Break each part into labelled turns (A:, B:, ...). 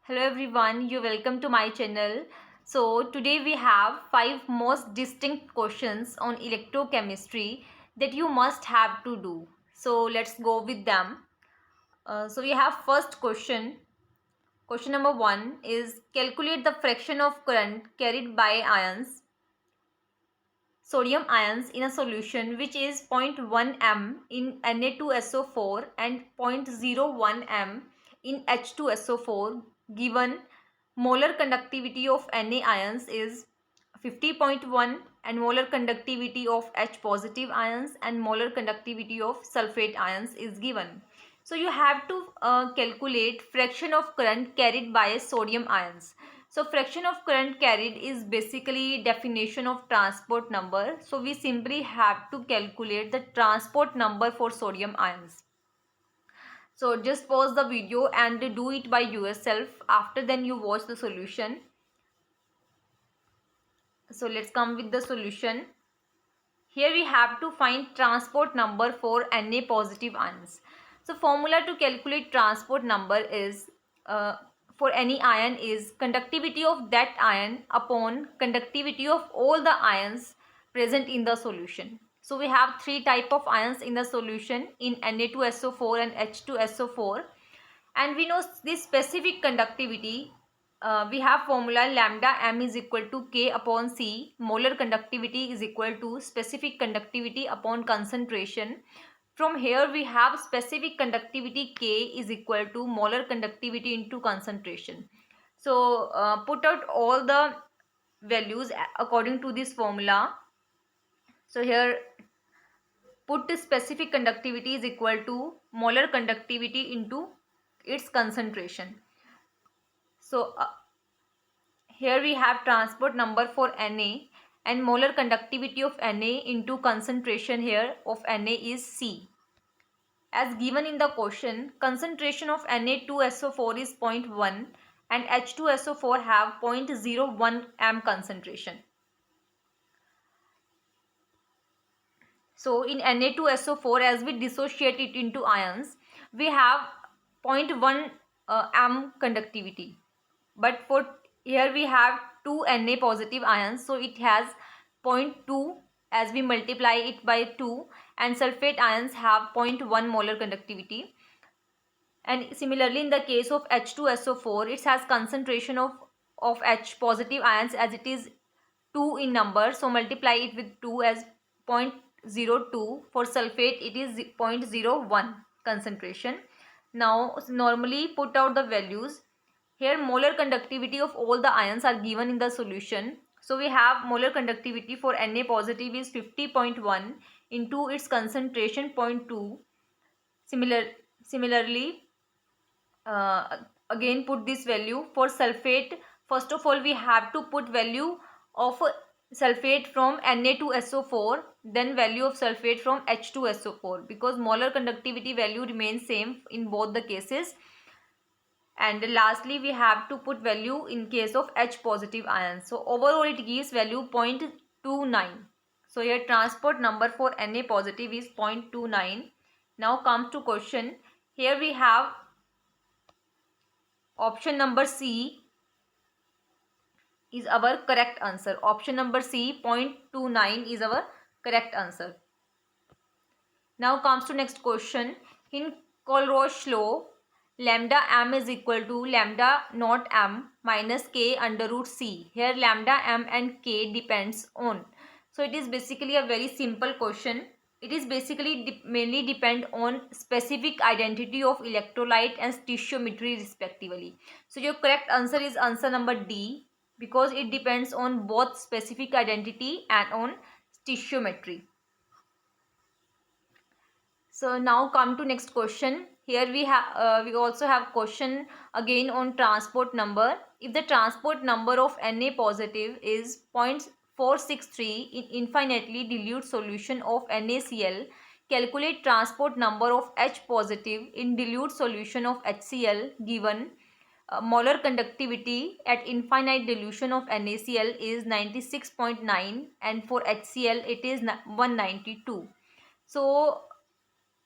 A: Hello everyone, you welcome to my channel. So today we have 5 most distinct questions on electrochemistry that you must have to do. So let's go with them. So we have first question. Question number 1 is calculate the fraction of current carried by ions, sodium ions in a solution which is 0.1 m in Na2SO4 and 0.01 m in H2SO4 given molar conductivity of Na ions is 50.1 and molar conductivity of H positive ions and molar conductivity of sulfate ions is given. So you have to calculate fraction of current carried by sodium ions. So fraction of current carried is basically definition of transport number. So we simply have to calculate the transport number for sodium ions. So just pause the video and do it by yourself. After then you watch the solution. So let's come with the solution. Here we have to find transport number for Na positive ions. So formula to calculate transport number is for any ion is conductivity of that ion upon conductivity of all the ions present in the solution. So we have three type of ions in the solution in Na2SO4 and H2SO4, and we know this specific conductivity. We have formula lambda m is equal to K upon C. Molar conductivity is equal to specific conductivity upon concentration. From here we have specific conductivity K is equal to molar conductivity into concentration. So put out all the values according to this formula. So here put specific conductivity is equal to molar conductivity into its concentration. So here we have transport number for Na and molar conductivity of Na into concentration here of Na is C. As given in the question, concentration of Na2SO4 is 0.1 and H2SO4 have 0.01 m concentration. So in Na2SO4, as we dissociate it into ions, we have 0.1 m conductivity. But for here we have two Na positive ions, so it has 0.2 as we multiply it by 2, and sulfate ions have 0.1 molar conductivity. And similarly in the case of H2SO4, it has concentration of H positive ions as it is 2 in number, so multiply it with 2 as 0.02. For sulfate it is 0.01 concentration. Now normally put out the values. Here molar conductivity of all the ions are given in the solution. So we have molar conductivity for Na positive is 50.1 into its concentration 0.2. Similarly, again put this value for sulfate. First of all we have to put value of sulfate from Na2SO4, then value of sulfate from H2SO4, because molar conductivity value remains same in both the cases. And lastly we have to put value in case of H positive ions. So overall it gives value 0.29. So here transport number for Na positive is 0.29. Now comes to question. Here we have option number C is our correct answer. Option number C 0.29 is our correct answer. Now comes to next question. In Colroche law, lambda m is equal to lambda naught m minus k under root c. Here lambda m and k depends on. So it is basically a very simple question. It is basically mainly depend on specific identity of electrolyte and stoichiometry respectively. So your correct answer is answer number D, because it depends on both specific identity and on stoichiometry. So now come to next question. Here we also have question again on transport number. If the transport number of Na positive is 0.463 in infinitely dilute solution of NaCl, calculate transport number of H positive in dilute solution of HCl given molar conductivity at infinite dilution of NaCl is 96.9 and for HCl it is 192. So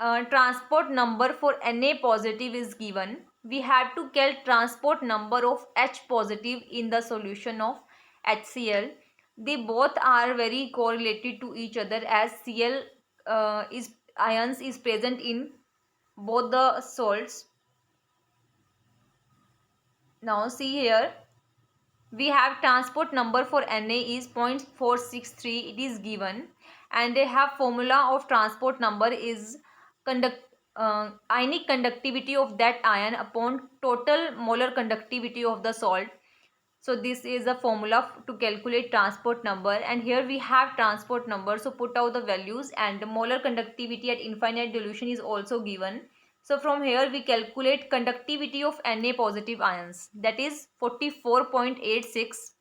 A: transport number for Na positive is given. We have to calculate transport number of H positive in the solution of HCl. They both are very correlated to each other, as Cl is ions is present in both the salts. Now see here, we have transport number for Na is 0.463, it is given, and they have formula of transport number is ionic conductivity of that ion upon total molar conductivity of the salt. So this is a formula to calculate transport number, and here we have transport number, so put out the values, and the molar conductivity at infinite dilution is also given. So from here we calculate conductivity of Na positive ions, that is 44.86,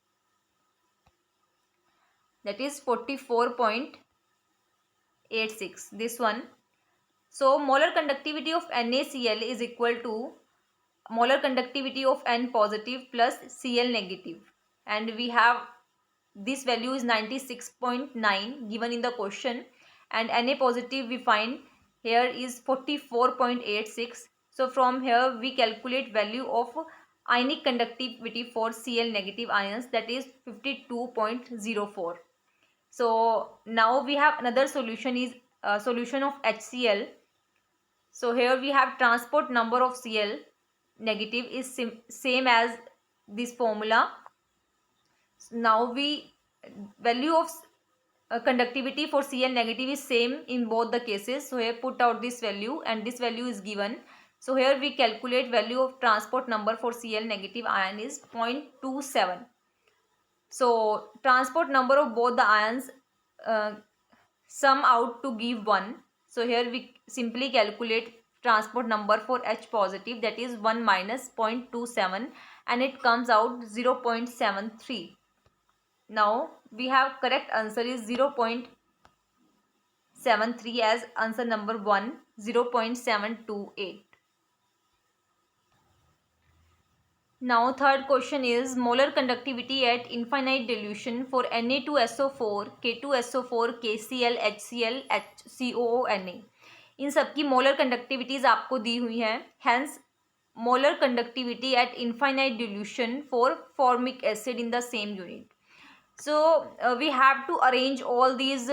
A: that is 44.86, this one. So molar conductivity of NaCl is equal to molar conductivity of N positive plus Cl negative, and we have this value is 96.9 given in the question, and Na positive we find here is 44.86. So from here we calculate value of ionic conductivity for Cl negative ions, that is 52.04. So now we have another solution is solution of HCl. So here we have transport number of Cl negative is same as this formula. Now we value of conductivity for Cl negative is same in both the cases. So here put out this value, and this value is given. So here we calculate value of transport number for Cl negative ion is 0.27. So transport number of both the ions sum out to give 1. So here we simply calculate transport number for H positive, that is 1 minus 0.27, and it comes out 0.73. Now we have correct answer is 0.73 as answer number 1, 0.728. Now third question is molar conductivity at infinite dilution for Na2SO4, K2SO4, KCl, HCl, HCOO, Na. इन सबकी molar conductivities आपको दी हुई हैं. Hence molar conductivity at infinite dilution for formic acid in the same unit. So we have to arrange all these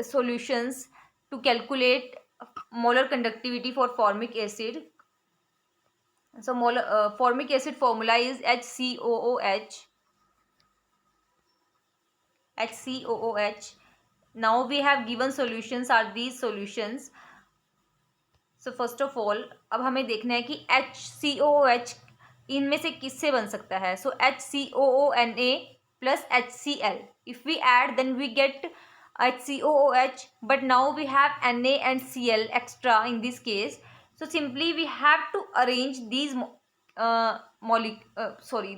A: solutions to calculate molar conductivity for formic acid. So formic acid formula is HCOOH. HCOOH. Now we have given solutions are these solutions. So first of all, अब हमें देखना है कि HCOOH इनमें से किससे बन सकता है. So HCOONA plus HCl. If we add, then we get HCOOH, but now we have Na and Cl extra in this case. So simply we have to arrange these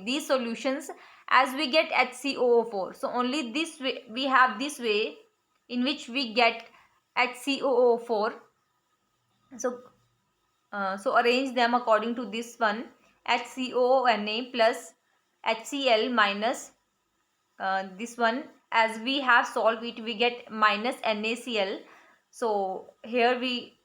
A: these solutions as we get HCOO4. So only this way we have this way in which we get HCOO4. So arrange them according to this one: HCOONA plus HCl minus this one. As we have solved it, we get minus NaCl. So here we,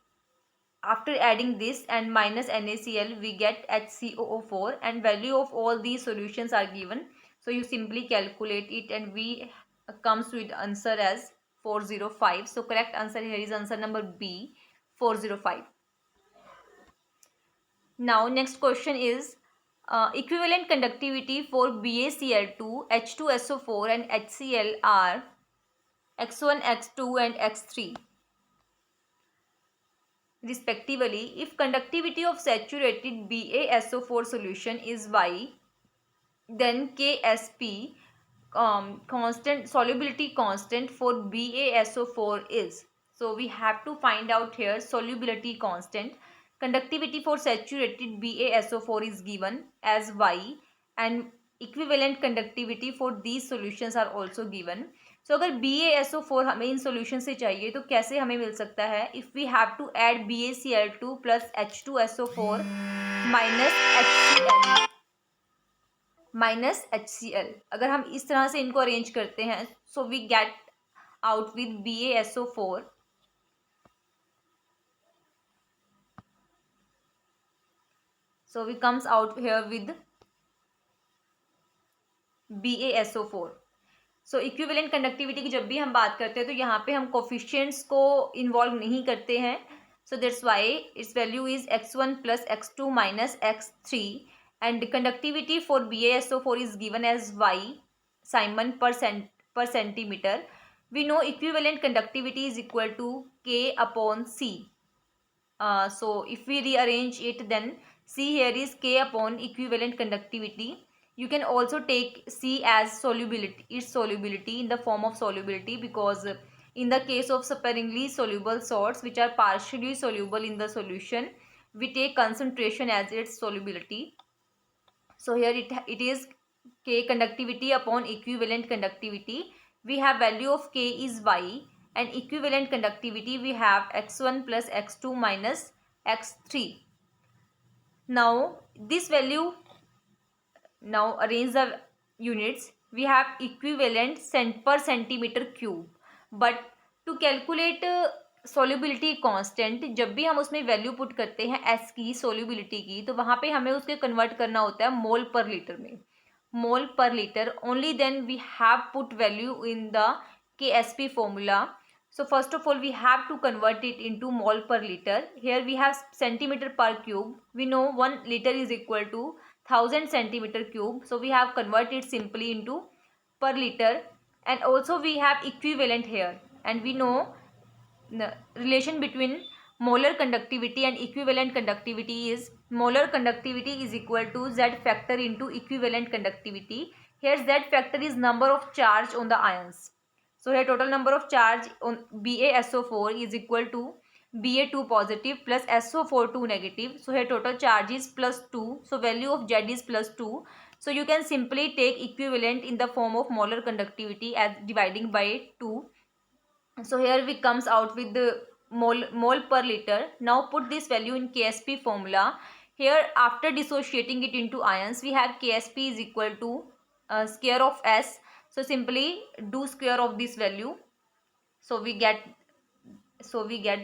A: after adding this and minus NaCl, we get HCOO4, and value of all these solutions are given. So you simply calculate it, and we comes with answer as 405. So correct answer here is answer number B, 405. Now next question is equivalent conductivity for BaCl2, H2SO4 and HCl are X1, X2 and X3 respectively. If conductivity of saturated BaSO4 solution is Y, then Ksp constant solubility constant for BaSO4 is. So we have to find out here solubility constant. Conductivity for saturated BaSO4 is given as Y, and equivalent conductivity for these solutions are also given. So अगर BaSO4 हमें in solution से चाहिए तो कैसे हमें मिल सकता है? If we have to add BaCl2 plus H2SO4 minus HCl, अगर हम इस तरह से इनको अरेंज करते हैं, so we get out with BaSO4 So we comes out here with BaSO4. So equivalent conductivity की जब भी हम बात करते हैं तो यहाँ पे हम कोफिशिएंट्स को इन्वॉल्व नहीं करते हैं. So that's why its value is x1 plus x2 minus x3 and conductivity for BaSO4 is given as y Simon per centimeter. We know equivalent conductivity is equal to K upon C. So if we rearrange it, then C here is K upon equivalent conductivity. You can also take C as solubility, its solubility in the form of solubility, because in the case of sparingly soluble salts which are partially soluble in the solution, we take concentration as its solubility. So here it is K conductivity upon equivalent conductivity. We have value of K is Y, and equivalent conductivity we have x1 plus x2 minus x3. Now this value, now arrange the units. We have equivalent cent per centimeter cube, but to calculate solubility constant, जब भी हम उसमें value put करते हैं S की solubility की, तो वहाँ पे हमें उसके कन्वर्ट करना होता है मोल पर लीटर में. मोल पर litre, only then we have put value in the KSP formula. So first of all we have to convert it into mole per liter. Here we have centimeter per cube. We know 1 liter is equal to 1000 centimeter cube. So we have converted simply into per liter, and also we have equivalent here, and we know the relation between molar conductivity and equivalent conductivity is molar conductivity is equal to Z factor into equivalent conductivity. Here Z factor is number of charge on the ions. So here total number of charge on BaSO4 is equal to Ba2 positive plus SO4 2 negative. So here total charge is plus 2. So value of Z is plus 2. So you can simply take equivalent in the form of molar conductivity as dividing by 2. So here we comes out with the mole per liter. Now put this value in KSP formula. Here after dissociating it into ions, we have KSP is equal to square of S. So simply do square of this value. So we get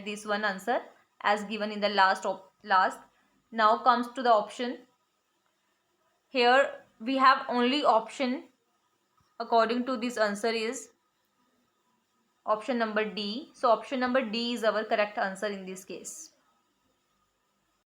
A: this one answer as given in the last. Now comes to the option. Here we have only option according to this answer is option number D. So option number D is our correct answer in this case.